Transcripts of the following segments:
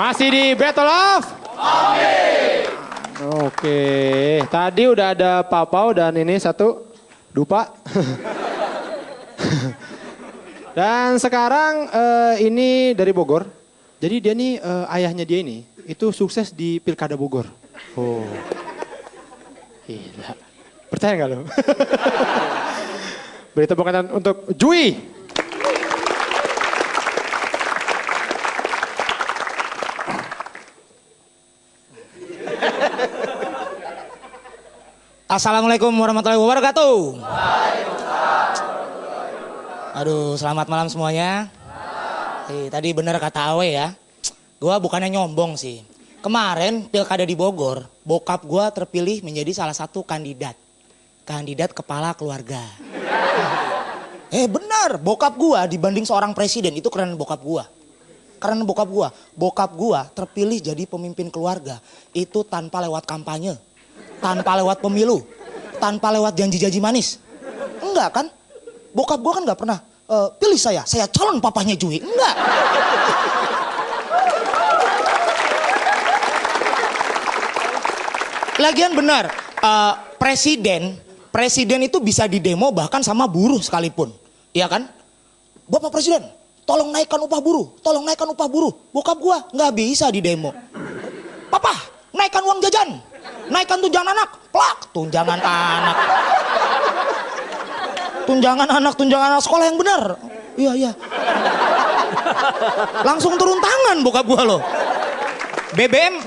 Masih di Battle of Amin. Oke, tadi udah ada Papau dan ini satu Dupa. Dan sekarang ini dari Bogor. Jadi dia nih ayahnya dia ini itu sukses di Pilkada Bogor. Oh, gila. Percaya nggak lo? Beri tepuk tangan untuk Jui. Assalamualaikum warahmatullahi wabarakatuh. Aduh, selamat malam semuanya. Tadi bener kata Awe ya. Gua bukannya nyombong sih. Kemarin pilkada di Bogor, bokap gua terpilih menjadi salah satu kandidat kepala keluarga. Benar, bokap gua dibanding seorang presiden itu keren bokap gua. Karena bokap gua terpilih jadi pemimpin keluarga itu tanpa lewat kampanye. Tanpa lewat pemilu, tanpa lewat janji-janji manis. Enggak kan? Bokap gue kan gak pernah, pilih saya calon papahnya Jui. Enggak. Lagian benar, presiden itu bisa didemo bahkan sama buruh sekalipun. Iya kan? Bapak Presiden, tolong naikkan upah buruh, Bokap gue gak bisa didemo. Papa, naikkan uang jajan. Naikkan tunjangan anak, plak, tunjangan anak sekolah yang benar. Iya. Langsung turun tangan bokap gua loh.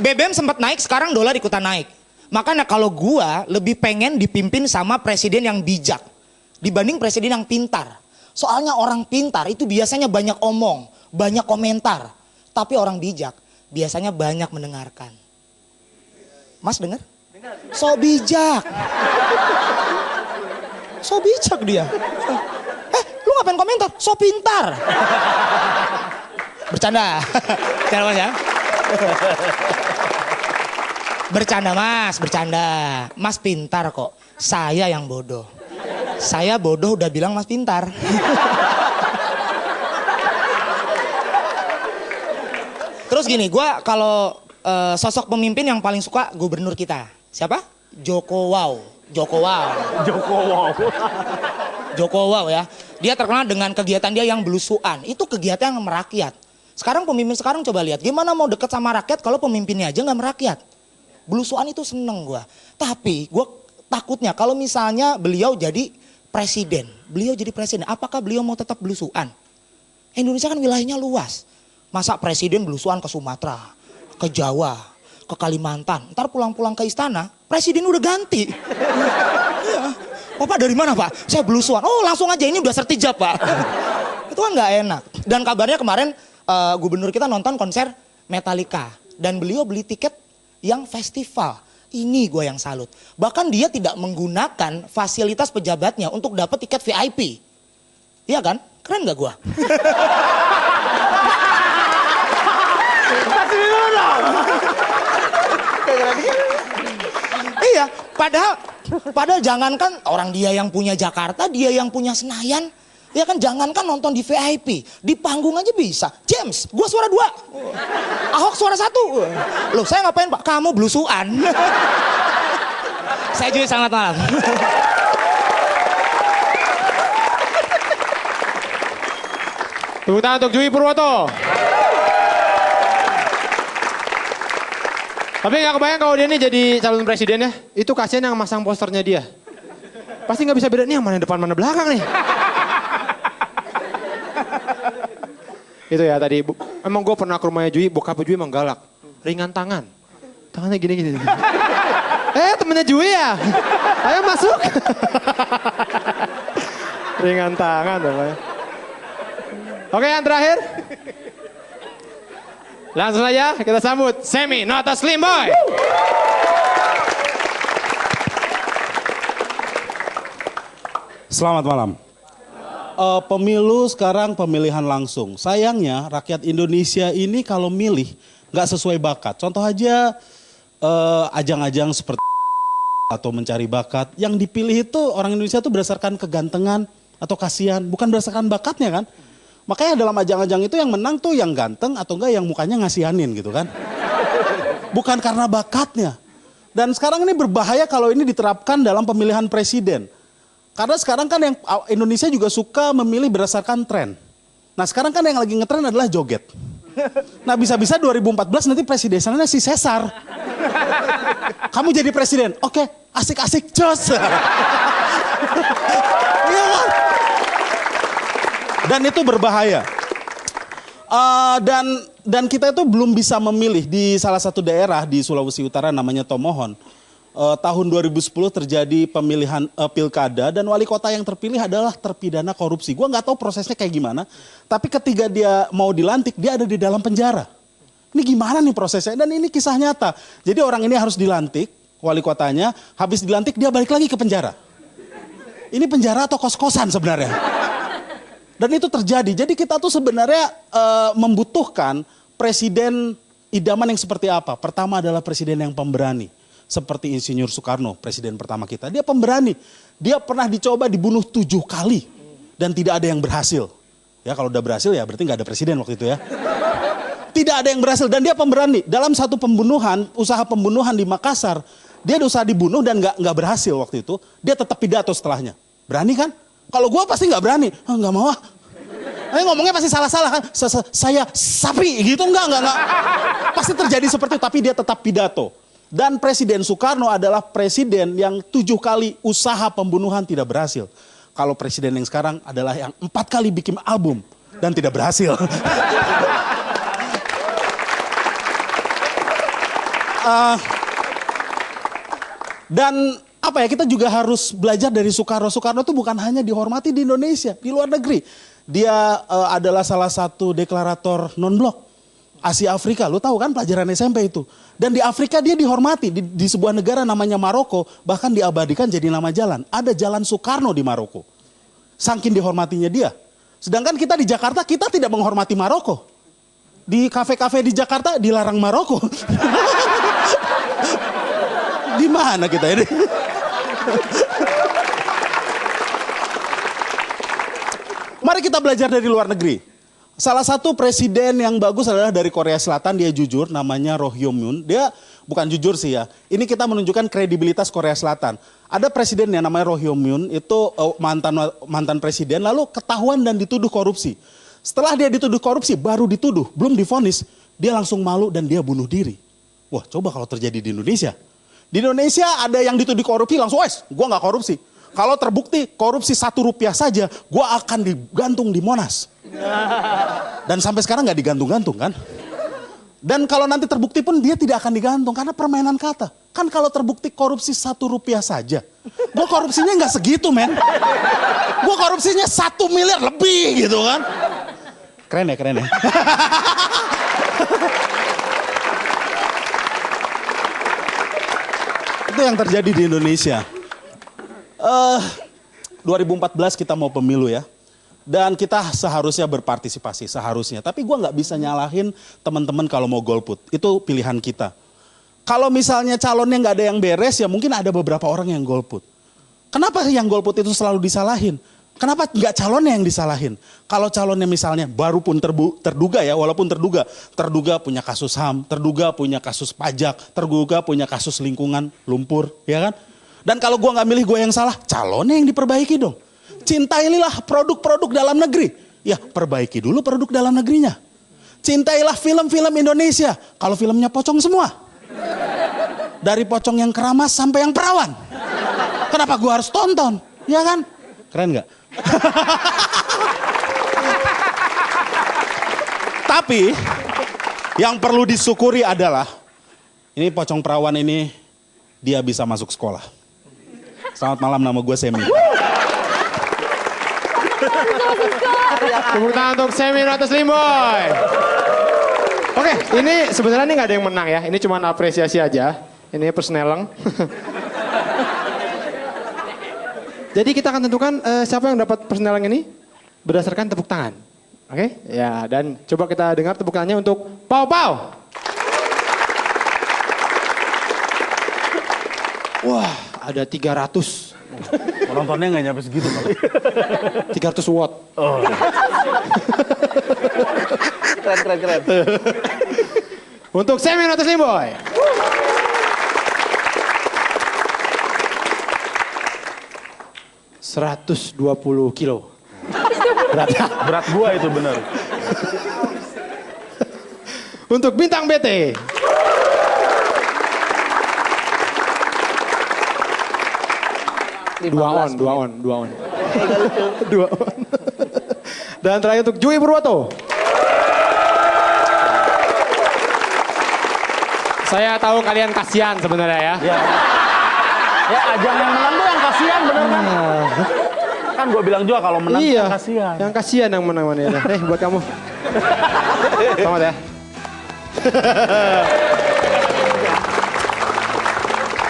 BBM sempat naik, sekarang dolar ikutan naik. Makanya kalau gua lebih pengen dipimpin sama presiden yang bijak dibanding presiden yang pintar. Soalnya orang pintar itu biasanya banyak omong, banyak komentar. Tapi orang bijak biasanya banyak mendengarkan. Mas dengar? So bijak dia. Lu ngapain komentar? So pintar. Bercanda. Bercanda Mas ya. Bercanda. Mas pintar kok. Saya yang bodoh. Saya bodoh udah bilang Mas pintar. Terus gini, gue kalau sosok pemimpin yang paling suka gubernur kita. Siapa? Joko Wow ya. Dia terkenal dengan kegiatan dia yang belusuan. Itu kegiatan yang merakyat. Sekarang pemimpin sekarang coba lihat. Gimana mau deket sama rakyat kalau pemimpinnya aja gak merakyat. Belusuan itu seneng gue. Tapi gue takutnya kalau misalnya beliau jadi presiden. Apakah beliau mau tetap belusuan? Indonesia kan wilayahnya luas. Masa presiden belusuan ke Sumatera, ke Jawa, ke Kalimantan, ntar pulang-pulang ke istana, presiden udah ganti. Ya. Bapak dari mana Pak? Saya belusuan. Oh langsung aja ini udah sertijab Pak. Itu kan nggak enak. Dan kabarnya kemarin gubernur kita nonton konser Metallica dan beliau beli tiket yang festival. Ini gue yang salut. Bahkan dia tidak menggunakan fasilitas pejabatnya untuk dapat tiket VIP. Iya kan? Keren nggak gue? Iya, padahal jangankan orang dia yang punya Jakarta, dia yang punya Senayan, ya kan jangankan nonton di VIP, di panggung aja bisa. James, gua suara 2, Ahok suara 1. Loh, saya ngapain Pak? Kamu belusuan. Saya Jui, selamat malam. Tepuk tangan untuk Jui Purwoto. Tapi gak kebayang kalau dia nih jadi calon presiden ya. Itu kasihan yang masang posternya dia. Pasti gak bisa beda nih yang mana depan mana belakang nih. Itu ya tadi. Emang gue pernah ke rumahnya Jui, bokap Jui emang galak. Ringan tangan. Tangannya gini-gini. Temennya Jui ya? Ayo masuk. Ringan tangan namanya. Oke, yang terakhir. Langsung aja kita sambut Semi Nota Slim Boy. Selamat malam. Pemilu sekarang pemilihan langsung. Sayangnya rakyat Indonesia ini kalau milih nggak sesuai bakat. Contoh aja ajang-ajang seperti atau mencari bakat. Yang dipilih itu orang Indonesia itu berdasarkan kegantengan atau kasihan. Bukan berdasarkan bakatnya kan. Makanya dalam ajang-ajang itu yang menang tuh yang ganteng atau enggak yang mukanya ngasihanin gitu kan. Bukan karena bakatnya. Dan sekarang ini berbahaya kalau ini diterapkan dalam pemilihan presiden. Karena sekarang kan yang Indonesia juga suka memilih berdasarkan tren. Nah sekarang kan yang lagi ngetren adalah joget. Nah bisa-bisa 2014 nanti presidennya si Cesar. Kamu jadi presiden, oke, asik-asik, jos. Iya kan? Dan itu berbahaya. Dan kita itu belum bisa memilih di salah satu daerah di Sulawesi Utara namanya Tomohon. Tahun 2010 terjadi pemilihan pilkada dan wali kota yang terpilih adalah terpidana korupsi. Gua nggak tahu prosesnya kayak gimana, tapi ketika dia mau dilantik dia ada di dalam penjara. Ini gimana nih prosesnya? Dan ini kisah nyata. Jadi orang ini harus dilantik, wali kotanya, habis dilantik dia balik lagi ke penjara. Ini penjara atau kos-kosan sebenarnya? Dan itu terjadi. Jadi kita tuh sebenarnya membutuhkan presiden idaman yang seperti apa? Pertama adalah presiden yang pemberani. Seperti Insinyur Soekarno, presiden pertama kita. Dia pemberani. Dia pernah dicoba dibunuh 7 kali. Dan tidak ada yang berhasil. Ya kalau udah berhasil ya berarti nggak ada presiden waktu itu ya. Tidak ada yang berhasil dan dia pemberani. Dalam satu pembunuhan, usaha pembunuhan di Makassar. Dia usaha dibunuh dan nggak berhasil waktu itu. Dia tetap pidato setelahnya. Berani kan? Kalau gue pasti nggak berani. Nggak mau ah. Ngomongnya pasti salah-salah kan. Saya sapi gitu. Enggak. Pasti terjadi seperti itu. Tapi dia tetap pidato. Dan Presiden Soekarno adalah presiden yang 7 kali usaha pembunuhan tidak berhasil. Kalau presiden yang sekarang adalah yang 4 kali bikin album dan tidak berhasil. Dan apa ya, kita juga harus belajar dari Soekarno. Soekarno itu bukan hanya dihormati di Indonesia, di luar negeri. Dia adalah salah satu deklarator non-blok. Asia Afrika, lu tahu kan pelajaran SMP itu. Dan di Afrika dia dihormati di sebuah negara namanya Maroko, bahkan diabadikan jadi nama jalan. Ada jalan Soekarno di Maroko. Saking dihormatinya dia. Sedangkan kita di Jakarta kita tidak menghormati Maroko. Di kafe-kafe di Jakarta dilarang Maroko. Di mana kita ini? Mari kita belajar dari luar negeri. Salah satu presiden yang bagus adalah dari Korea Selatan, dia jujur, namanya Roh Hyo-myun. Dia bukan jujur sih ya, ini kita menunjukkan kredibilitas Korea Selatan. Ada presiden yang namanya Roh Hyo-myun, itu mantan presiden, lalu ketahuan dan dituduh korupsi. Setelah dia dituduh korupsi, baru dituduh, belum divonis, dia langsung malu dan dia bunuh diri. Wah coba kalau terjadi di Indonesia. Di Indonesia ada yang dituduh korupsi, langsung, gue gak korupsi. Kalau terbukti korupsi Rp1 saja, gue akan digantung di Monas. Dan sampai sekarang gak digantung-gantung kan. Dan kalau nanti terbukti pun dia tidak akan digantung karena permainan kata. Kan kalau terbukti korupsi Rp1 saja, gue korupsinya gak segitu men. Gue korupsinya 1 miliar lebih gitu kan. Keren ya. Itu yang terjadi di Indonesia. 2014 kita mau pemilu ya. Dan kita seharusnya berpartisipasi, seharusnya. Tapi gue gak bisa nyalahin teman-teman kalau mau golput. Itu pilihan kita. Kalau misalnya calonnya gak ada yang beres ya mungkin ada beberapa orang yang golput. Kenapa yang golput itu selalu disalahin? Kenapa gak calonnya yang disalahin? Kalau calonnya misalnya baru pun terduga ya, walaupun terduga punya kasus HAM, terduga punya kasus pajak, terduga punya kasus lingkungan, lumpur, ya kan? Dan kalau gue gak milih gue yang salah, calonnya yang diperbaiki dong. Cintailah produk-produk dalam negeri. Ya perbaiki dulu produk dalam negerinya. Cintailah film-film Indonesia. Kalau filmnya pocong semua. Dari pocong yang keramas sampai yang perawan. Kenapa gue harus tonton? Ya kan? Keren gak? Tapi yang perlu disyukuri adalah ini pocong perawan ini dia bisa masuk sekolah. Selamat malam, nama gue Semi. Tepuk tangan untuk Semi Ratus Limboy. Oke, ini sebenarnya ini nggak ada yang menang ya. Ini cuma apresiasi aja. Ini persneleng. Jadi kita akan tentukan siapa yang dapat persneleng ini berdasarkan tepuk tangan. Oke? Ya, dan coba kita dengar tepuk tangannya untuk Pau Pau. Wah, ada 300. Penontonnya nggak nyampe segitu kali. 300 watt. Oh. Keren. Untuk Semi Notus Limboy. ...120 kilo. Beratnya. Berat gua itu bener. Untuk Bintang BT. Dua on. Dan terakhir untuk Jui Purwoto. Saya tahu kalian kasihan sebenarnya ya. Ya ajang yang menang tuh yang kasihan bener kan? Kan gue bilang juga kalau menang Iya, yang kasihan. yang kasihan yang menang mana ya. Buat kamu. Selamat ya.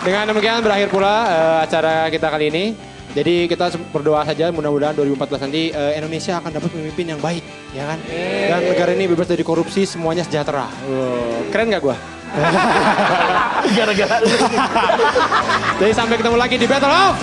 Dengan demikian berakhir pula acara kita kali ini. Jadi kita berdoa saja mudah-mudahan 2014 nanti Indonesia akan dapat pemimpin yang baik, ya kan? Dan negara ini bebas dari korupsi, semuanya sejahtera. Keren gak gua? Gara-gara. Jadi sampai ketemu lagi di Battle of...